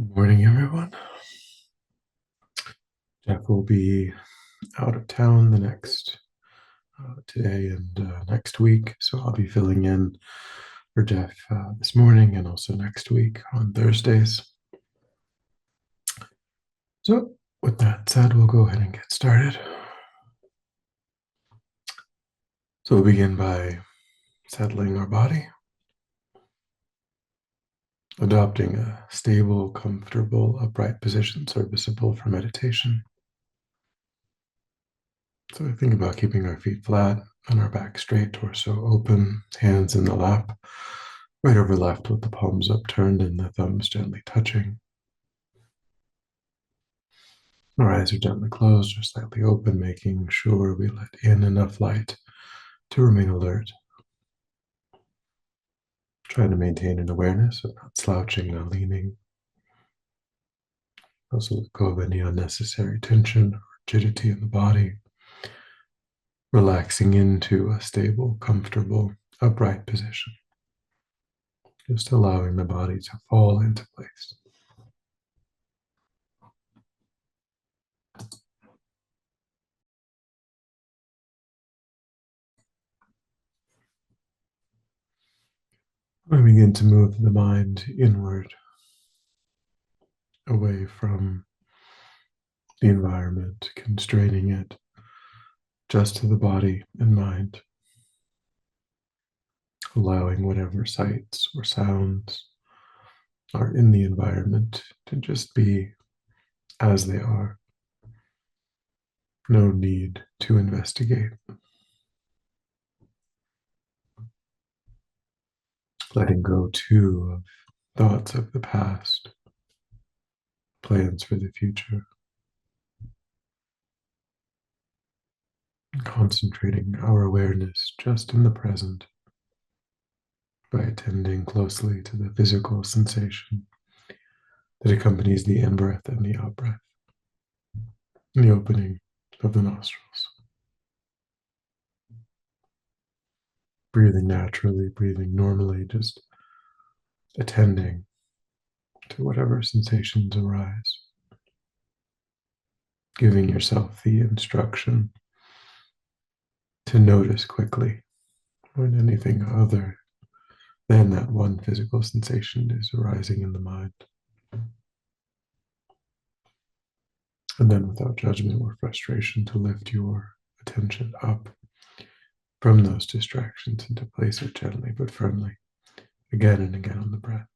Good morning, everyone. Jeff will be out of town the next today and next week, so I'll be filling in for Jeff this morning and also next week on Thursdays. So, with that said, we'll go ahead and get started. So, we'll begin by settling our body, adopting a stable, comfortable, upright position serviceable for meditation. So think about keeping our feet flat and our back straight, torso open, hands in the lap, right over left with the palms upturned and the thumbs gently touching. Our eyes are gently closed or slightly open, making sure we let in enough light to remain alert. Trying to maintain an awareness of not slouching, not leaning. Also let go of any unnecessary tension or rigidity in the body. Relaxing into a stable, comfortable, upright position. Just allowing the body to fall into place. I begin to move the mind inward, away from the environment, constraining it just to the body and mind, allowing whatever sights or sounds are in the environment to just be as they are. No need to investigate. Letting go too of thoughts of the past, plans for the future. Concentrating our awareness just in the present by attending closely to the physical sensation that accompanies the in breath and the out breath, and the opening of the nostrils. Breathing naturally, breathing normally, just attending to whatever sensations arise. Giving yourself the instruction to notice quickly when anything other than that one physical sensation is arising in the mind. And then without judgment or frustration, to lift your attention up from those distractions and to place it gently but firmly again and again on the breath.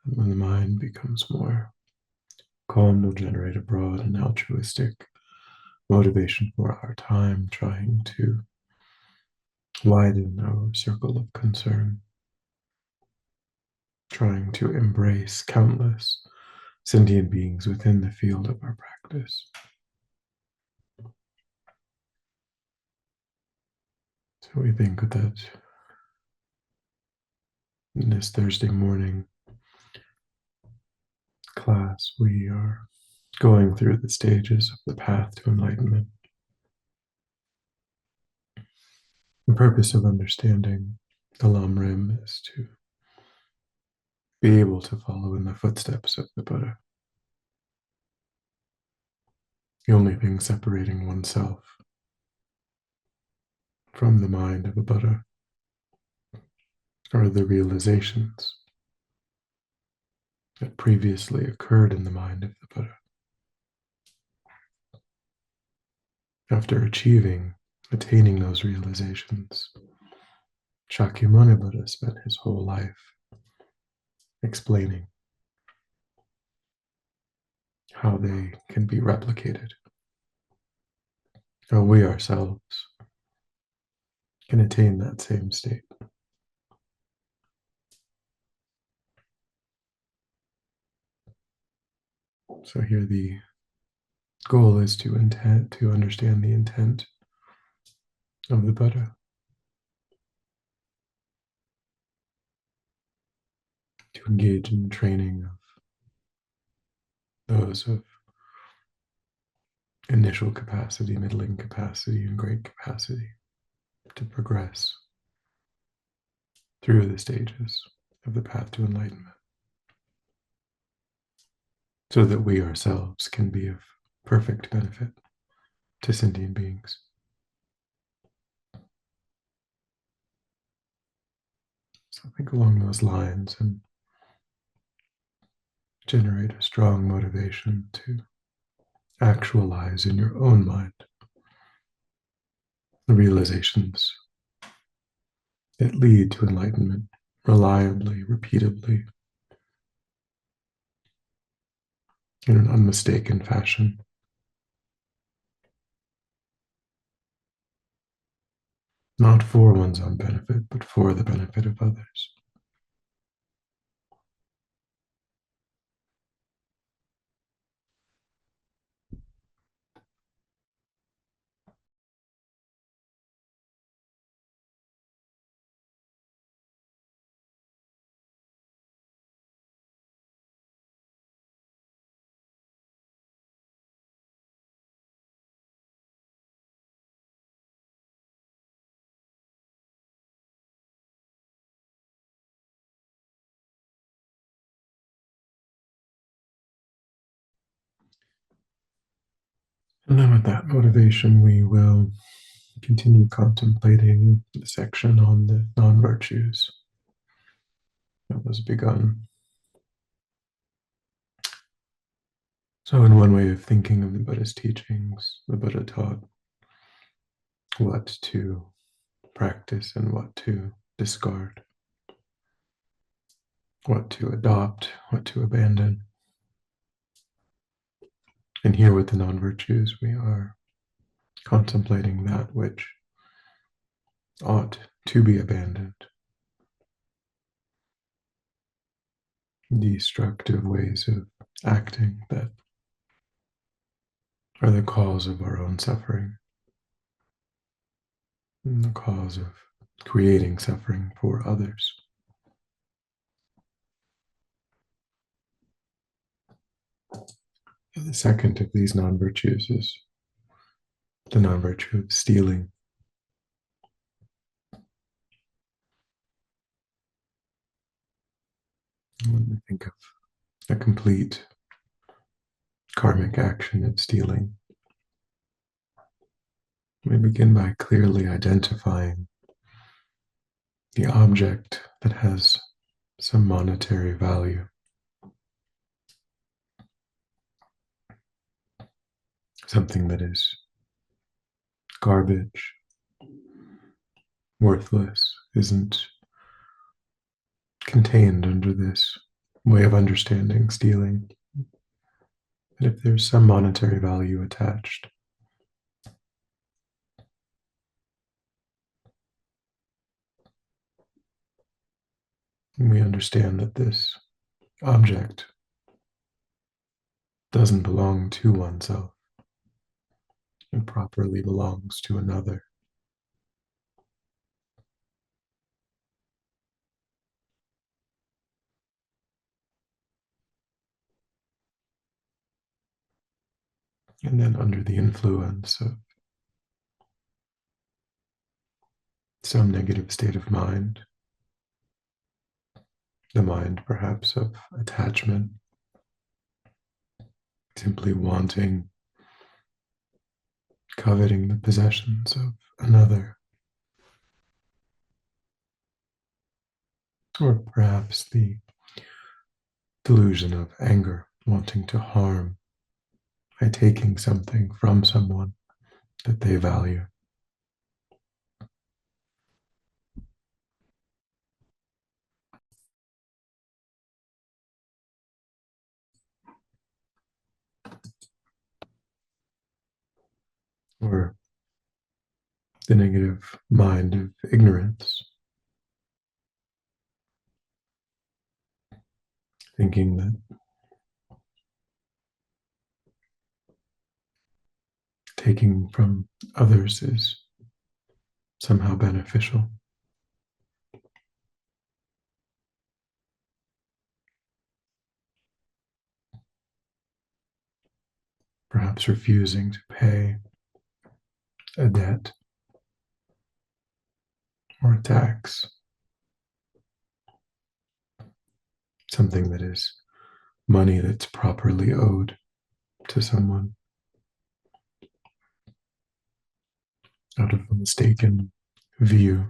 And when the mind becomes more calm, will generate a broad and altruistic motivation for our time, trying to widen our circle of concern, trying to embrace countless sentient beings within the field of our practice. So we think that in this Thursday morning class, we are going through the stages of the path to enlightenment. The purpose of understanding the Lam Rim is to be able to follow in the footsteps of the Buddha. The only thing separating oneself from the mind of a Buddha are the realizations that previously occurred in the mind of the Buddha. After attaining those realizations, Shakyamuni Buddha spent his whole life explaining how they can be replicated, how we ourselves can attain that same state. So here the goal is to understand the intent of the Buddha, to engage in the training of those of initial capacity, middling capacity, and great capacity, to progress through the stages of the path to enlightenment, so that we ourselves can be of perfect benefit to sentient beings. So think along those lines and generate a strong motivation to actualize in your own mind the realizations that lead to enlightenment reliably, repeatedly, in an unmistaken fashion. Not for one's own benefit, but for the benefit of others. And then with that motivation, we will continue contemplating the section on the non-virtues that was begun. So in one way of thinking of the Buddha's teachings, the Buddha taught what to practice and what to discard, what to adopt, what to abandon. And here with the non-virtues, we are contemplating that which ought to be abandoned, destructive ways of acting that are the cause of our own suffering, and the cause of creating suffering for others. The second of these non-virtues is the non-virtue of stealing. When we think of a complete karmic action of stealing, we begin by clearly identifying the object that has some monetary value, something that is garbage, worthless, isn't contained under this way of understanding stealing. That if there's some monetary value attached, we understand that this object doesn't belong to oneself and properly belongs to another. And then, under the influence of some negative state of mind, the mind perhaps of attachment, simply wanting, coveting the possessions of another, or perhaps the delusion of anger, wanting to harm by taking something from someone that they value. Or the negative mind of ignorance, thinking that taking from others is somehow beneficial, perhaps refusing to pay a debt or a tax, something that is money that's properly owed to someone out of a mistaken view.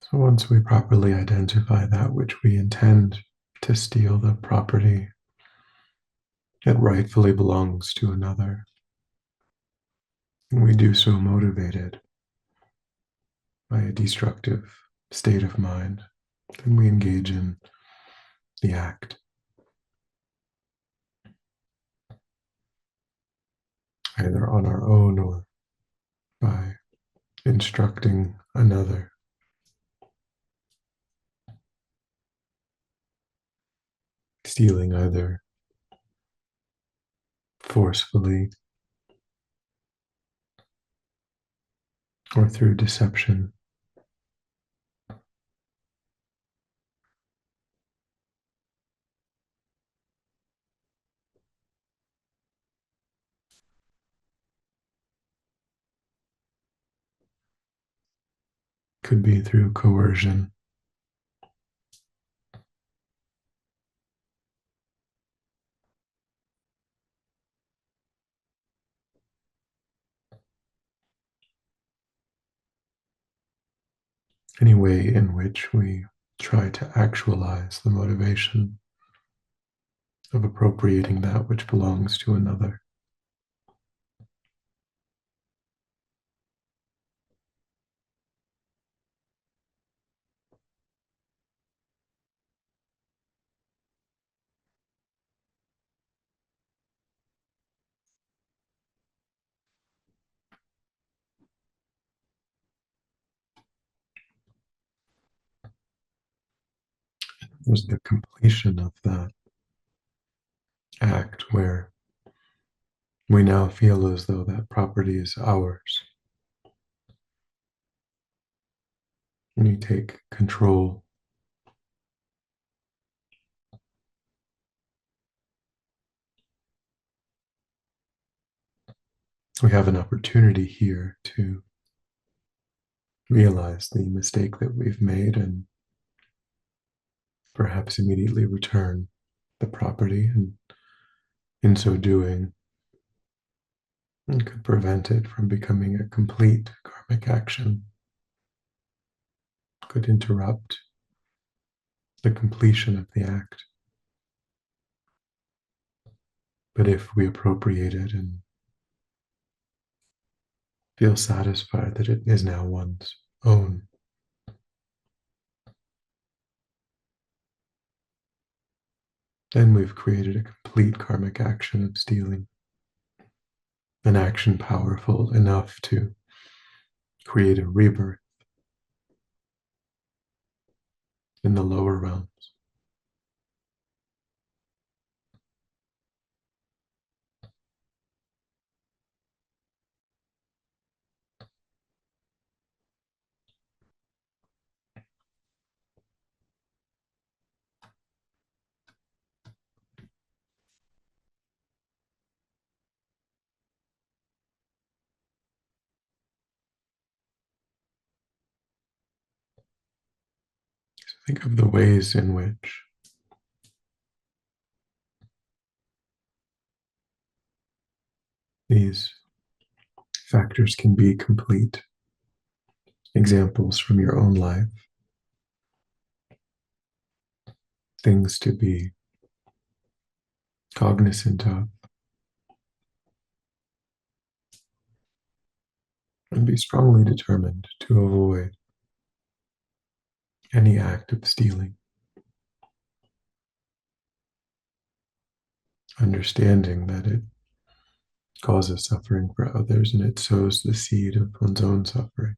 So once we properly identify that which we intend to steal, the property that rightfully belongs to another, and we do so motivated by a destructive state of mind, then we engage in the act, either on our own or by instructing another, stealing either forcefully or through deception. Could be through coercion. Any way in which we try to actualize the motivation of appropriating that which belongs to another. There's the completion of that act where we now feel as though that property is ours. And we take control. We have an opportunity here to realize the mistake that we've made and perhaps immediately return the property, and in so doing, it could prevent it from becoming a complete karmic action, could interrupt the completion of the act. But if we appropriate it and feel satisfied that it is now one's own, then we've created a complete karmic action of stealing, an action powerful enough to create a rebirth in the lower realms. Think of the ways in which these factors can be complete examples from your own life, things to be cognizant of, and be strongly determined to avoid any act of stealing, understanding that it causes suffering for others and it sows the seed of one's own suffering.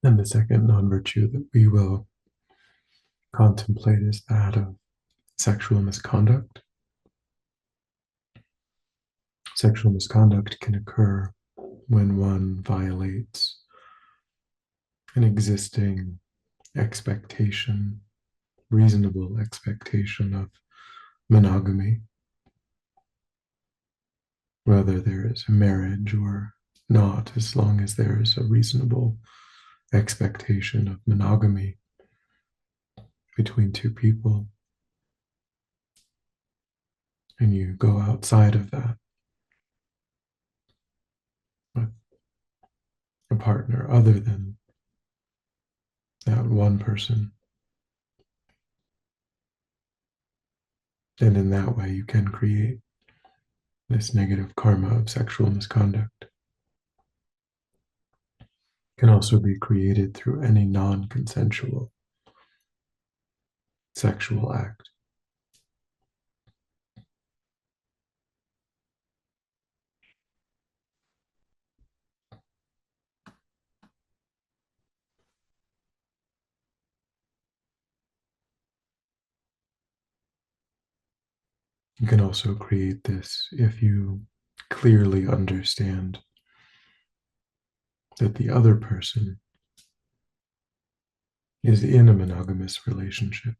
And the second non virtue that we will contemplate is that of sexual misconduct. Sexual misconduct can occur when one violates an existing expectation, reasonable expectation of monogamy, whether there is a marriage or not, as long as there is a reasonable expectation of monogamy, between two people, and you go outside of that with a partner other than that one person, then in that way you can create this negative karma of sexual misconduct. It can also be created through any non-consensual sexual act. You can also create this if you clearly understand that the other person is in a monogamous relationship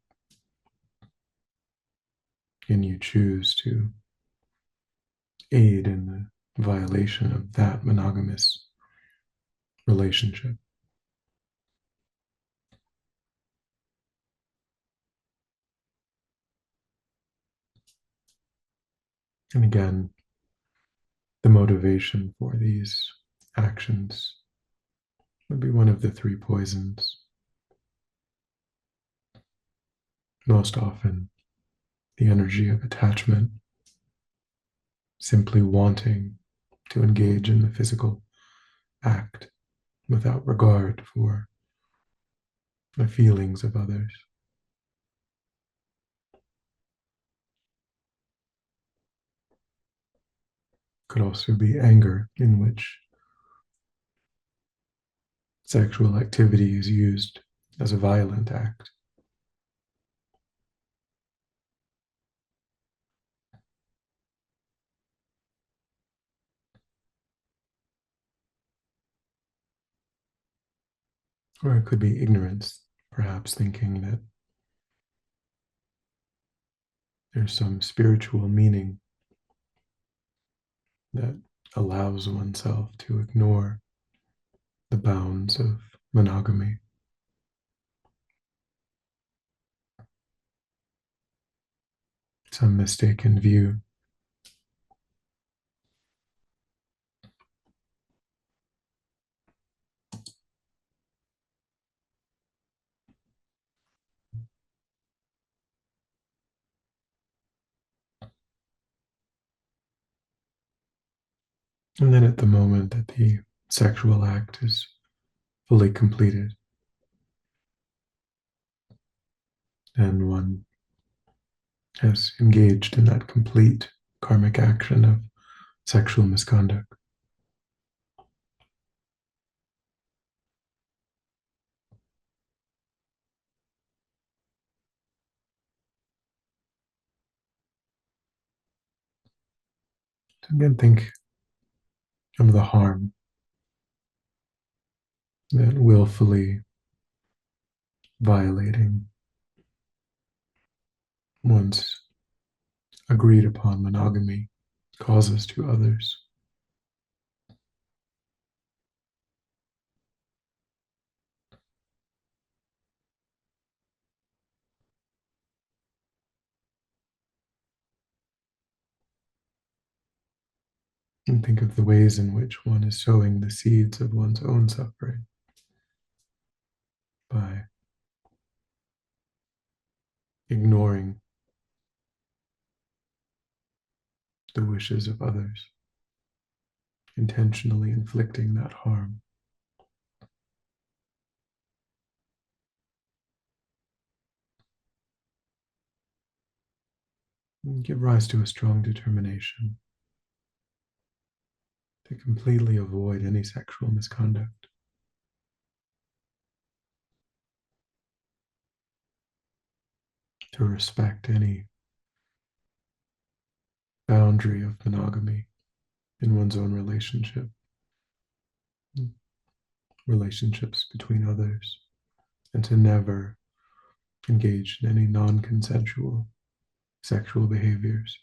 and you choose to aid in the violation of that monogamous relationship. And again, the motivation for these actions would be one of the three poisons. Most often, the energy of attachment, simply wanting to engage in the physical act without regard for the feelings of others. Could also be anger, in which sexual activity is used as a violent act. Or it could be ignorance, perhaps thinking that there's some spiritual meaning that allows oneself to ignore the bounds of monogamy. Some mistaken view. And then at the moment that the sexual act is fully completed, and one has engaged in that complete karmic action of sexual misconduct, again, think of the harm that willfully violating one's agreed upon monogamy causes to others. And think of the ways in which one is sowing the seeds of one's own suffering by ignoring the wishes of others, intentionally inflicting that harm. And give rise to a strong determination to completely avoid any sexual misconduct, to respect any boundary of monogamy in one's own relationship, relationships between others, and to never engage in any non consensual sexual behaviors.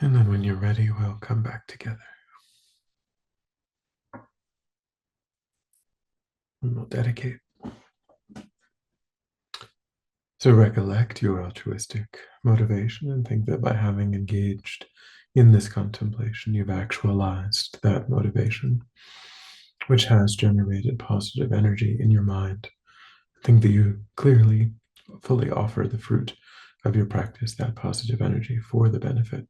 And then when you're ready, we'll come back together. And we'll dedicate. So recollect your altruistic motivation and think that by having engaged in this contemplation, you've actualized that motivation, which has generated positive energy in your mind. Think that you clearly, fully offer the fruit of your practice, that positive energy, for the benefit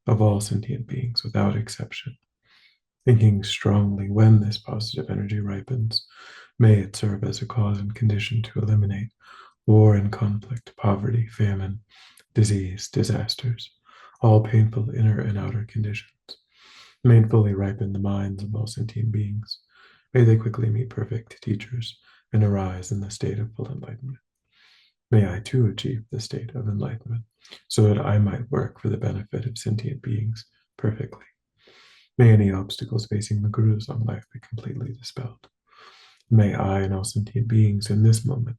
of all sentient beings without exception. Thinking strongly when this positive energy ripens, may it serve as a cause and condition to eliminate war and conflict, poverty, famine, disease, disasters, all painful inner and outer conditions. May it fully ripen the minds of all sentient beings. May they quickly meet perfect teachers and arise in the state of full enlightenment. May I too achieve the state of enlightenment, so that I might work for the benefit of sentient beings perfectly. May any obstacles facing the Gurus on life be completely dispelled. May I and all sentient beings in this moment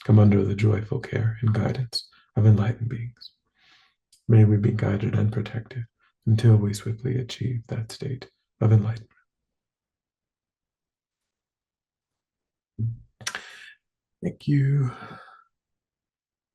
come under the joyful care and guidance of enlightened beings. May we be guided and protected until we swiftly achieve that state of enlightenment. Thank you.